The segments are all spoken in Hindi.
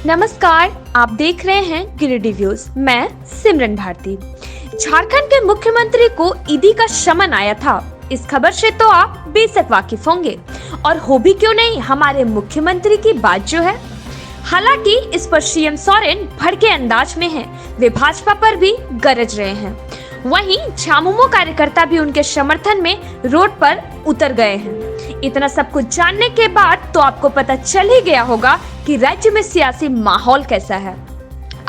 नमस्कार, आप देख रहे हैं गिरिडीह व्यूज। मैं सिमरन भारती। झारखंड के मुख्यमंत्री को ईडी का समन आया था। इस खबर से तो आप बेशक वाकिफ होंगे, और हो भी क्यों नहीं, हमारे मुख्यमंत्री की बात जो है। हालांकि इस पर सीएम सोरेन भड़के अंदाज में हैं। वे भाजपा पर भी गरज रहे हैं। वहीं झामुमो कार्यकर्ता भी उनके समर्थन में रोड पर उतर गए हैं। इतना सब कुछ जानने के बाद तो आपको पता चल ही गया होगा कि राज्य में सियासी माहौल कैसा है।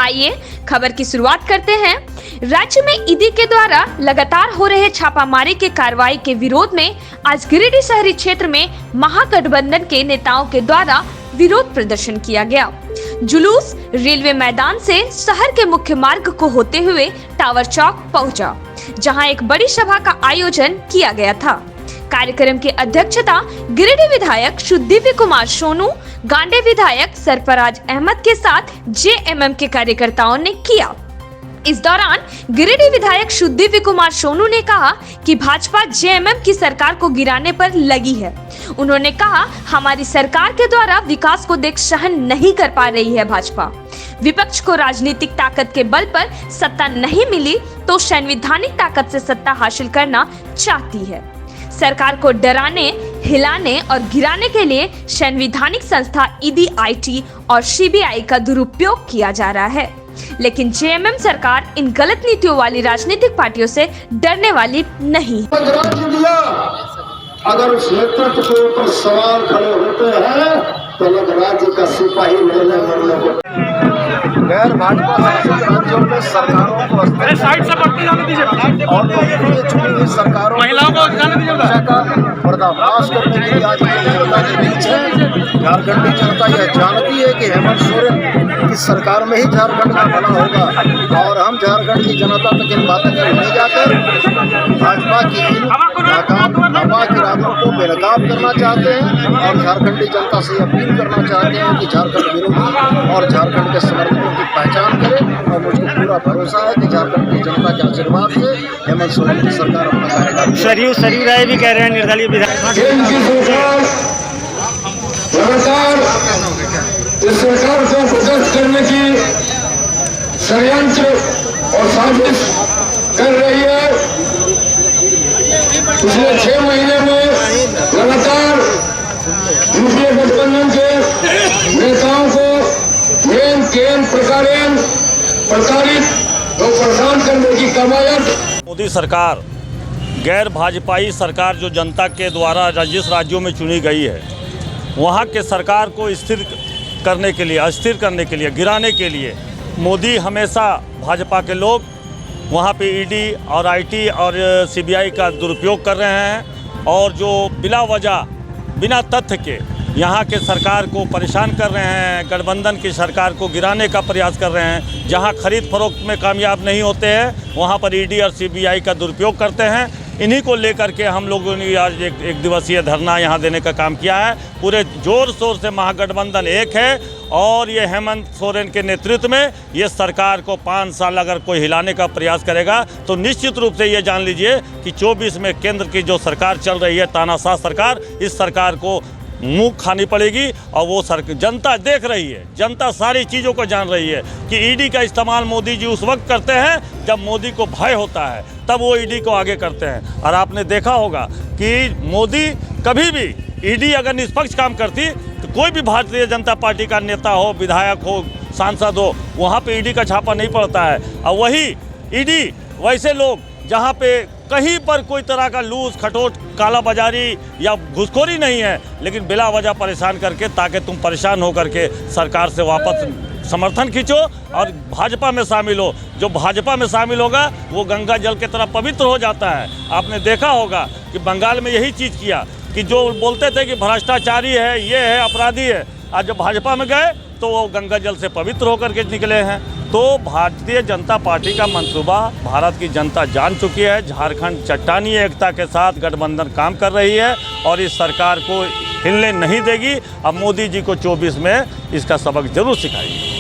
आइए खबर की शुरुआत करते हैं। राज्य में ईडी के द्वारा लगातार हो रहे छापामारी के कार्रवाई के विरोध में आज गिरिडीह शहरी क्षेत्र में महागठबंधन के नेताओं के द्वारा विरोध प्रदर्शन किया गया। जुलूस रेलवे मैदान से शहर के मुख्य मार्ग को होते हुए टावर चौक पहुंचा, जहां एक बड़ी सभा का आयोजन किया गया था। कार्यक्रम की अध्यक्षता गिरिडीह विधायक सुदिव्य कुमार सोनू, गांडे विधायक सरफराज अहमद के साथ जेएमएम के कार्यकर्ताओं ने किया। इस दौरान गिरिडीह विधायक सुदिव्य कुमार सोनू ने कहा कि भाजपा जेएमएम की सरकार को गिराने पर लगी है। उन्होंने कहा, हमारी सरकार के द्वारा विकास को देख सहन नहीं कर पा रही है भाजपा। विपक्ष को राजनीतिक ताकत के बल पर सत्ता नहीं मिली तो संवैधानिक ताकत से सत्ता हासिल करना चाहती है। सरकार को डराने, हिलाने और गिराने के लिए संवैधानिक संस्था ईडी, आईटी और सीबीआई का दुरुपयोग किया जा रहा है। लेकिन जेएमएम सरकार इन गलत नीतियों वाली राजनीतिक पार्टियों से डरने वाली नहीं। अगर उस नेतृत्व के ऊपर सवाल खड़े होते हैं तो अलग राज्य का सिपाही लेने गैर भाजपा शासित राज्यों में सरकारों को और सरकारों महिलाओं को पर्दाफाश करने के लिए आज जनता के बीच है। झारखंड की जनता यह जानती है कि हेमंत सोरेन की सरकार में ही झारखंड का भला होगा, और हम झारखंड की जनता तक इन बातों को ले जाकर भाजपा की नाकाम इरादों को बेनकाब करना चाहते हैं और झारखंडी जनता से अपील करना चाहते हैं कि झारखंड विरोधी और झारखंड के समर्थकों की पहचान करें। और मुझको पूरा भरोसा है कि झारखंड की जनता के आशीर्वाद से हेमंत सोरेन की सरकार अपना कार्यकाल सरयू राय भी कह रहे हैं निर्दलीय विधायक लगातार इस सरकार को पदस्थ करने की षड्यंत्र और साजिश कर रही है। पिछले 6 महीने में लगातार यूपीए गठबंधन के नेताओं को प्रताड़ित और परेशान करने की कवायद। मोदी सरकार गैर भाजपाई सरकार जो जनता के द्वारा जिस राज्यों में चुनी गई है, वहाँ के सरकार को स्थिर करने के लिए, अस्थिर करने के लिए, गिराने के लिए मोदी हमेशा भाजपा के लोग वहाँ पे ईडी और आईटी और सीबीआई का दुरुपयोग कर रहे हैं, और जो बिला वजह बिना तथ्य के यहाँ के सरकार को परेशान कर रहे हैं, गठबंधन की सरकार को गिराने का प्रयास कर रहे हैं। जहाँ खरीद फरोख्त में कामयाब नहीं होते हैं, वहाँ पर ईडी और सीबीआई का दुरुपयोग करते हैं। इन्हीं को लेकर के हम लोगों ने आज एक दिवसीय धरना यहाँ देने का काम किया है। पूरे जोर शोर से महागठबंधन एक है, और ये हेमंत सोरेन के नेतृत्व में ये सरकार को 5 साल अगर कोई हिलाने का प्रयास करेगा तो निश्चित रूप से ये जान लीजिए कि 24 में केंद्र की जो सरकार चल रही है, तानाशाह सरकार, इस सरकार को मुँह खानी पड़ेगी। और वो जनता देख रही है, जनता सारी चीज़ों को जान रही है कि ईडी का इस्तेमाल मोदी जी उस वक्त करते हैं जब मोदी को भय होता है, तब वो ईडी को आगे करते हैं। और आपने देखा होगा कि मोदी कभी भी, ईडी अगर निष्पक्ष काम करती तो कोई भी भारतीय जनता पार्टी का नेता हो, विधायक हो, सांसद हो, वहाँ पे ईडी का छापा नहीं पड़ता है। और वही ईडी वैसे लोग जहाँ पे कहीं पर कोई तरह का लूज खटोट, काला बाजारी या घुसखोरी नहीं है, लेकिन बिला वजह परेशान करके, ताकि तुम परेशान होकर के सरकार से वापस समर्थन खींचो और भाजपा में शामिल हो। जो भाजपा में शामिल होगा वो गंगा जल की तरह पवित्र हो जाता है। आपने देखा होगा कि बंगाल में यही चीज़ किया कि जो बोलते थे कि भ्रष्टाचारी है, ये है, अपराधी है, आज जब भाजपा में गए तो वो गंगा जल से पवित्र होकर के निकले हैं। तो भारतीय जनता पार्टी का मंसूबा भारत की जनता जान चुकी है। झारखंड चट्टानी एकता के साथ गठबंधन काम कर रही है और इस सरकार को हिलने नहीं देगी। अब मोदी जी को 24 में इसका सबक जरूर सिखाएगी।